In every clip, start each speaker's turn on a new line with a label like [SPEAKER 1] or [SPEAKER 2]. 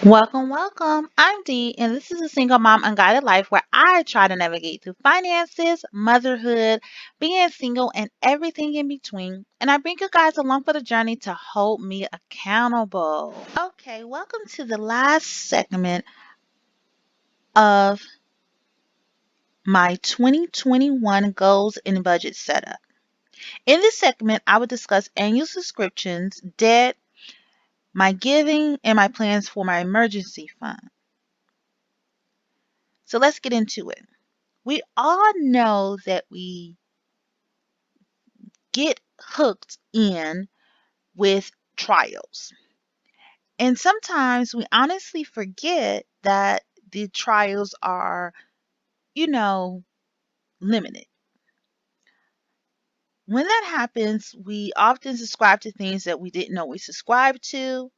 [SPEAKER 1] Welcome, welcome. I'm Dee, and this is a single mom unguided life where I try to navigate through finances, motherhood, being single, and everything in between. And I bring you guys along for the journey to hold me accountable. Okay, welcome to the last segment of my 2021 goals and budget setup. In this segment, I will discuss annual subscriptions, debt, my giving, and my plans for my emergency fund. So let's get into it. We all know that we get hooked in with trials. And sometimes we honestly forget that the trials are, you know, limited. When that happens, we often subscribe to things that we didn't know we subscribed to,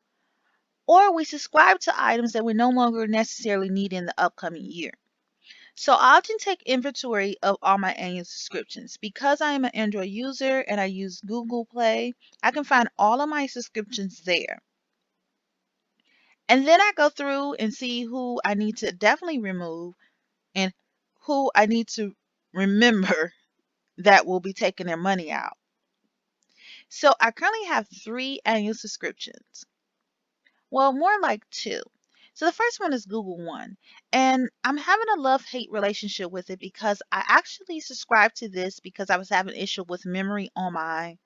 [SPEAKER 1] or we subscribe to items that we no longer necessarily need in the upcoming year. So I often take inventory of all my annual subscriptions. Because I am an Android user and I use Google Play, I can find all of my subscriptions there. And then I go through and see who I need to definitely remove and who I need to remember that will be taking their money out. So I currently have three annual subscriptions. Well, more like two. So the first one is Google One. And I'm having a love-hate relationship with it because I actually subscribed to this because I was having issue with memory on my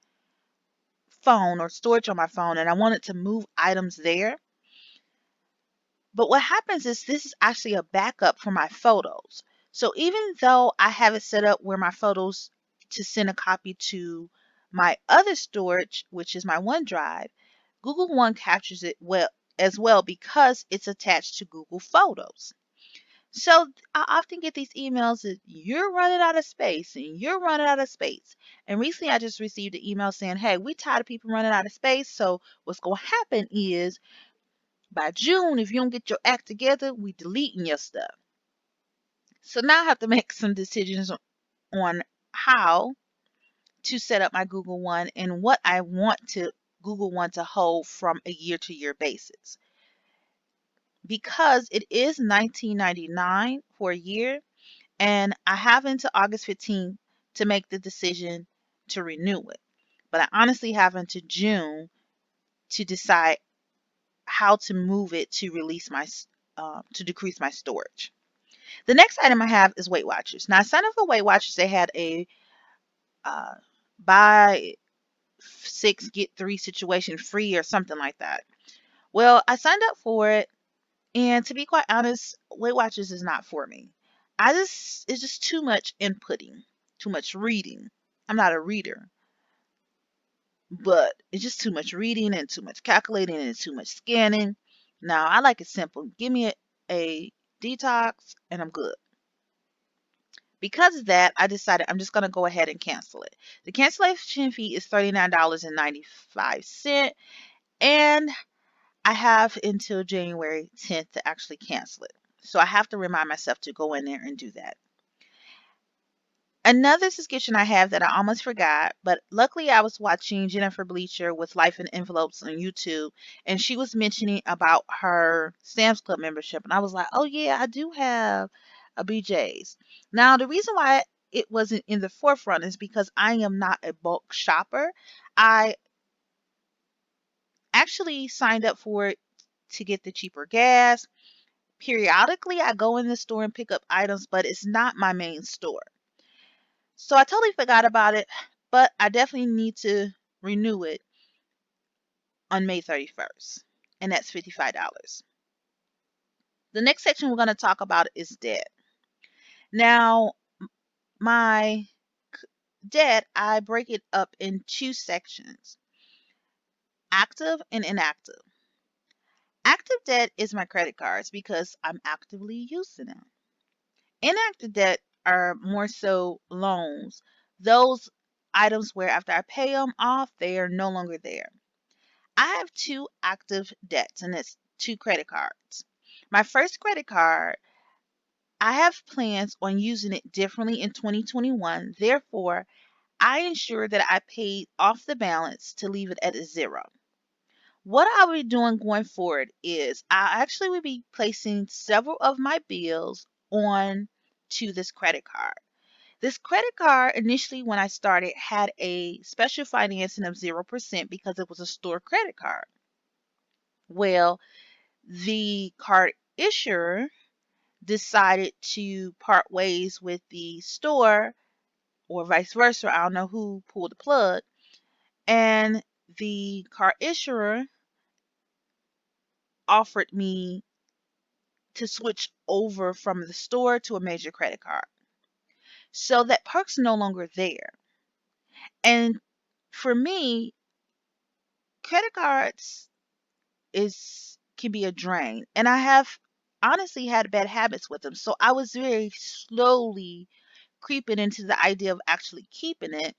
[SPEAKER 1] phone or storage on my phone and I wanted to move items there. But what happens is this is actually a backup for my photos. So even though I have it set up where my photos to send a copy to my other storage, which is my OneDrive, Google One captures it well because it's attached to Google Photos. So I often get these emails that you're running out of space and you're running out of space. And recently I just received an email saying, hey, we tired of people running out of space. So what's going to happen is by June, if you don't get your act together, we deleting your stuff. So now I have to make some decisions on how to set up my Google One and what I want to Google One to hold from a year to year basis. Because it is $19.99 for a year, and I have until August 15th to make the decision to renew it. But I honestly have until June to decide how to move it to to decrease my storage. The next item I have is Weight Watchers. Now I signed up for Weight Watchers. They had a uh, buy six get three situation free or something like that. Well, I signed up for it, and to be quite honest, Weight Watchers is not for me. It's just too much inputting, too much reading. I'm not a reader, but it's just too much reading and too much calculating and too much scanning. Now, I like it simple. Give me a detox and I'm good. Because of that, I decided I'm just going to go ahead and cancel it. The cancellation fee is $39.95, and I have until January 10th to actually cancel it. So I have to remind myself to go in there and do that. Another subscription I have that I almost forgot, but luckily I was watching Jennifer Bleacher with Life in Envelopes on YouTube, and she was mentioning about her Sam's Club membership, and I was like, oh yeah, I do have a BJ's. Now the reason why it wasn't in the forefront is because I am not a bulk shopper. I actually signed up for it to get the cheaper gas. Periodically, I go in the store and pick up items, but it's not my main store. So I totally forgot about it, but I definitely need to renew it on May 31st, and that's $55. The next section we're going to talk about is debt. Now, my debt, I break it up in two sections: active and inactive. Active debt is my credit cards because I'm actively using them. Inactive debt are more so loans, those items where after I pay them off, they are no longer there. I have two active debts, and it's two credit cards. My first credit card, I have plans on using it differently in 2021. Therefore, I ensure that I paid off the balance to leave it at a zero. What I'll be doing going forward is I actually will be placing several of my bills on to this credit card. This credit card initially when I started had a special financing of 0% because it was a store credit card. Well, the card issuer decided to part ways with the store or vice versa. I don't know who pulled the plug. And the card issuer offered me to switch over from the store to a major credit card. So that perk's no longer there. And for me, credit cards is can be a drain. And I have honestly had bad habits with them. So I was very slowly creeping into the idea of actually keeping it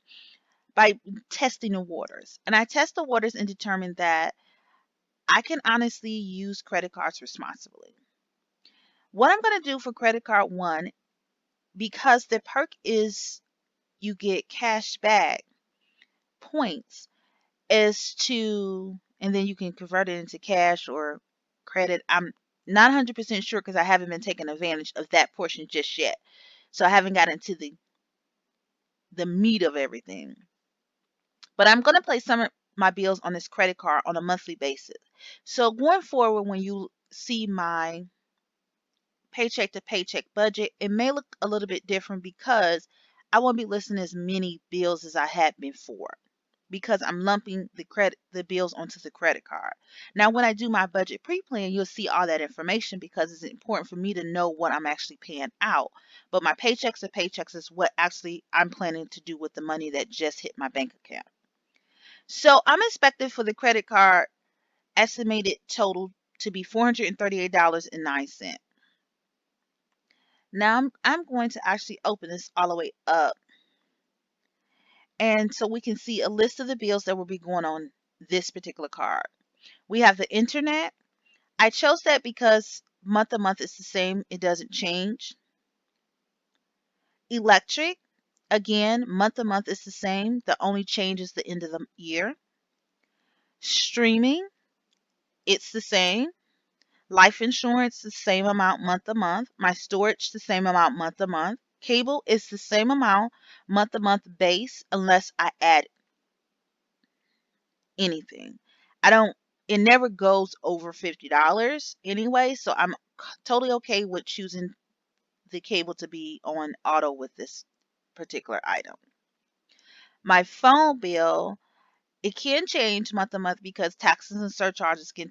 [SPEAKER 1] by testing the waters. And I test the waters and determined that I can honestly use credit cards responsibly. What I'm going to do for credit card one, because the perk is you get cash back points, is to, and then you can convert it into cash or credit. I'm not 100% sure because I haven't been taking advantage of that portion just yet. So I haven't got into the meat of everything. But I'm going to place some of my bills on this credit card on a monthly basis. So going forward, when you see my paycheck to paycheck budget, it may look a little bit different because I won't be listing as many bills as I had before because I'm lumping the bills onto the credit card. Now when I do my budget pre-plan, you'll see all that information because it's important for me to know what I'm actually paying out. But my paychecks to paychecks is what actually I'm planning to do with the money that just hit my bank account. So I'm expecting for the credit card estimated total to be $438.09. Now I'm going to actually open this all the way up. And so we can see a list of the bills that will be going on this particular card. We have the internet. I chose that because month to month is the same. It doesn't change. Electric. Again, month to month is the same. The only change is the end of the year. Streaming. It's the same. Life insurance, the same amount month to month. My storage, the same amount month to month. Cable is the same amount month to month base unless I add anything. I don't, it never goes over $50 anyway, so I'm totally okay with choosing the cable to be on auto with this particular item. My phone bill, it can change month to month because taxes and surcharges can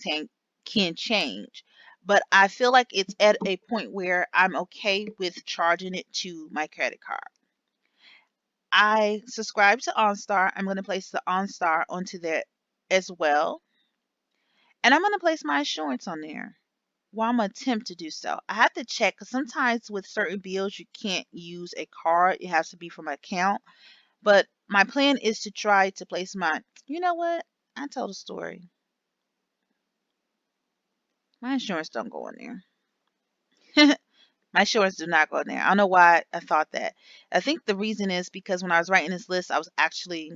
[SPEAKER 1] change. But I feel like it's at a point where I'm okay with charging it to my credit card. I subscribe to OnStar. I'm going to place the OnStar onto there as well. And I'm going to place my insurance on there. Well, I'm going to attempt to do so. I have to check because sometimes with certain bills, you can't use a card. It has to be from an account. But my plan is to try to place my, you know what? I told a story. My insurance don't go in there. My insurance do not go in there. I don't know why I thought that. I think the reason is because when I was writing this list, I was actually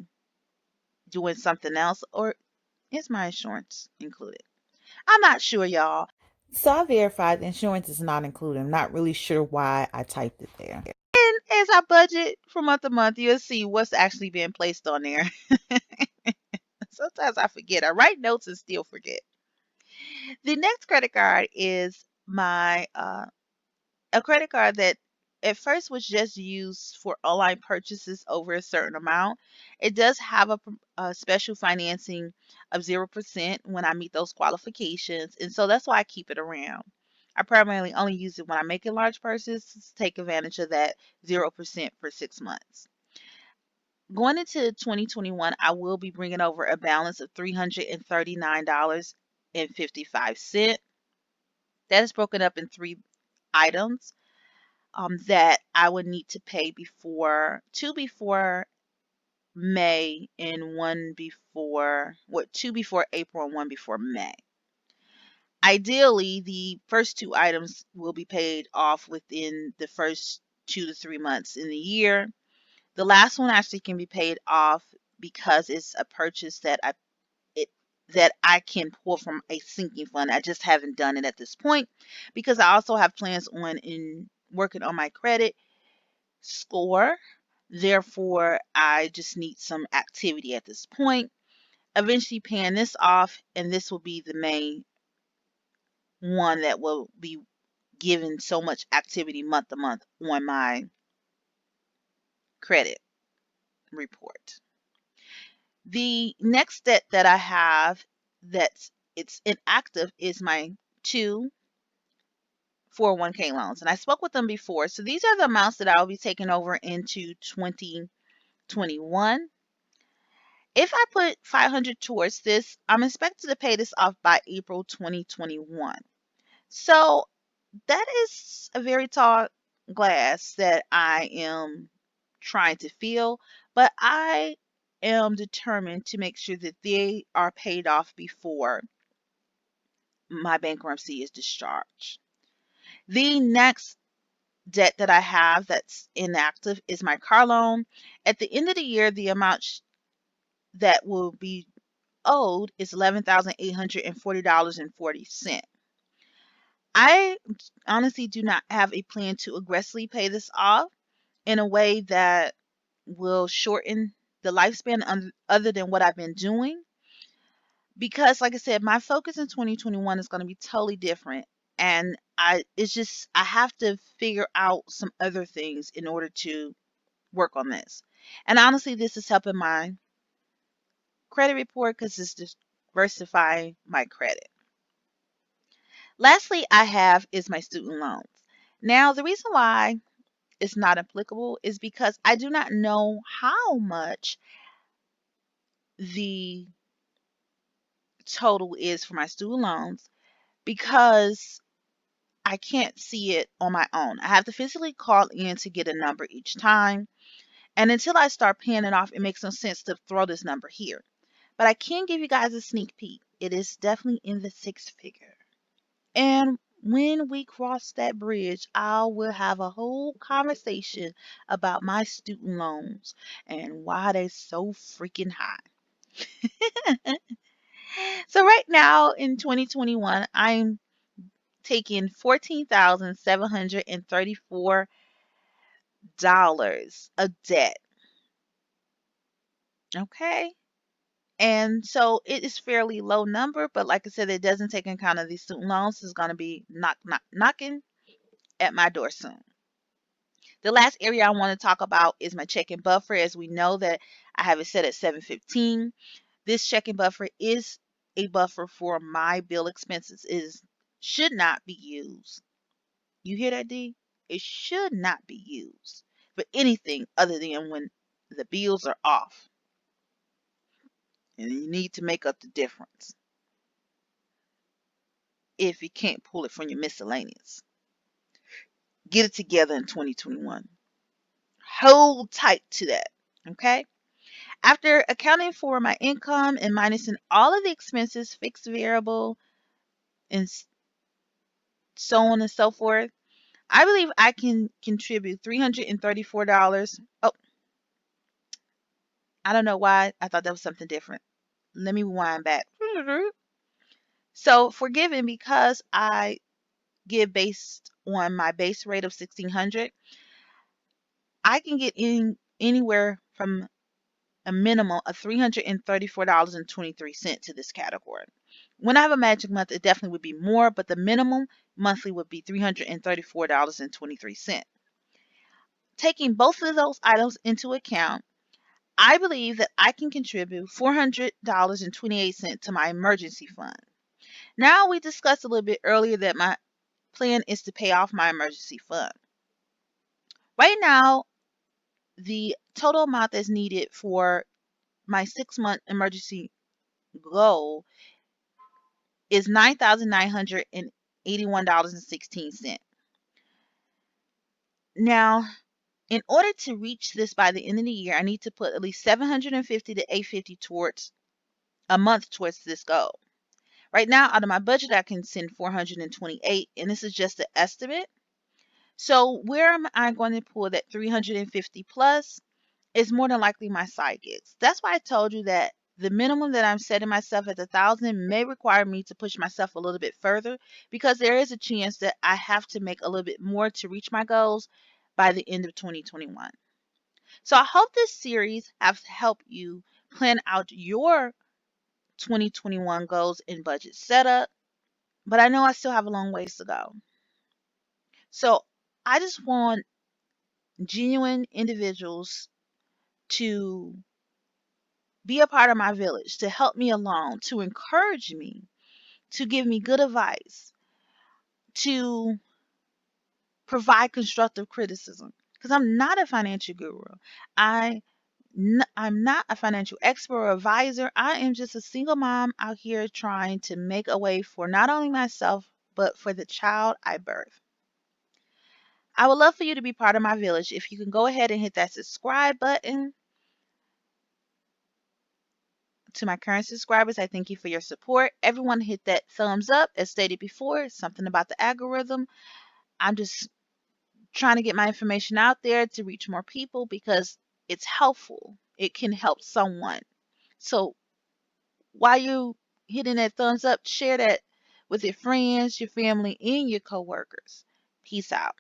[SPEAKER 1] doing something else. Or is my insurance included? I'm not sure, y'all.
[SPEAKER 2] So I verified the insurance is not included. I'm not really sure why I typed it there.
[SPEAKER 1] And as I budget from month to month, you'll see what's actually being placed on there. Sometimes I forget. I write notes and still forget. The next credit card is my a credit card that at first was just used for online purchases over a certain amount. It does have a special financing of 0% when I meet those qualifications, and so that's why I keep it around. I primarily only use it when I'm making large purchases to take advantage of that 0% for 6 months. Going into 2021, I will be bringing over a balance of $339.55. That is broken up in three items that I would need to pay two before May and one before, two before April and one before May. Ideally, the first two items will be paid off within the first 2 to 3 months in the year. The last one actually can be paid off because it's a purchase that it that I can pull from a sinking fund. I just haven't done it at this point because I also have plans on in working on my credit score. Therefore, I just need some activity at this point. Eventually paying this off, and this will be the main one that will be given so much activity month to month on my credit report. The next debt that I have that's it's inactive is my two 401k loans. And I spoke with them before. So these are the amounts that I'll be taking over into 2021. If I put 500 towards this, I'm expected to pay this off by April 2021. So that is a very tall glass that I am trying to fill, but I am determined to make sure that they are paid off before my bankruptcy is discharged. The next debt that I have that's inactive is my car loan. At the end of the year, the amount that will be owed is $11,840.40. I honestly do not have a plan to aggressively pay this off in a way that will shorten the lifespan other than what I've been doing. Because, like I said, my focus in 2021 is going to be totally different. And it's just, I have to figure out some other things in order to work on this. And honestly, this is helping my credit report because it's diversifying my credit. Lastly, I have is my student loans. Now, the reason why it's not applicable is because I do not know how much the total is for my student loans because I can't see it on my own. I have to physically call in to get a number each time. And until I start paying it off, it makes no sense to throw this number here. But I can give you guys a sneak peek. It is definitely in the six figure. And when we cross that bridge, I will have a whole conversation about my student loans and why they're so freaking high. So right now in 2021, I'm taking $14,734 a debt. Okay. And so it is fairly low number, but like I said, it doesn't take into account of these student loans. It's going to be knocking at my door soon. The last area I want to talk about is my checking buffer. As we know that I have it set at 715. This checking buffer is a buffer for my bill expenses. Should not be used. You hear that, D? It should not be used for anything other than when the bills are off and you need to make up the difference if you can't pull it from your miscellaneous. Get it together in 2021. Hold tight to that. Okay? After accounting for my income and minusing all of the expenses, fixed, variable, and so on and so forth, I believe I can contribute $334. Oh, I don't know why I thought that was something different. Let me wind back. So for giving, because I give based on my base rate of 1600, I can get in anywhere from a minimum of $334.23 to this category. When I have a magic month, it definitely would be more, but the minimum monthly would be $334.23. Taking both of those items into account, I believe that I can contribute $400.28 to my emergency fund. Now, we discussed a little bit earlier that my plan is to pay off my emergency fund. Right now, the total amount that's needed for my 6 month emergency goal is $9,981.16. Now, in order to reach this by the end of the year, I need to put at least 750 to 850 towards a month towards this goal. Right now, out of my budget, I can send 428, and this is just an estimate. So, where am I going to pull that 350 plus is more than likely my side gigs. That's why I told you that The minimum that I'm setting myself at 1,000 may require me to push myself a little bit further because there is a chance that I have to make a little bit more to reach my goals by the end of 2021. So I hope this series has helped you plan out your 2021 goals and budget setup, but I know I still have a long ways to go. So I just want genuine individuals to be a part of my village, to help me along, to encourage me, to give me good advice, to provide constructive criticism. Because I'm not a financial guru. I I'm not a financial expert or advisor. I am just a single mom out here trying to make a way for not only myself, but for the child I birth. I would love for you to be part of my village. If you can go ahead and hit that subscribe button. To my current subscribers, I thank you for your support. Everyone hit that thumbs up. As stated before, something about the algorithm. I'm just trying to get my information out there to reach more people because it's helpful. It can help someone. So while you hitting that thumbs up, share that with your friends, your family, and your coworkers. Peace out.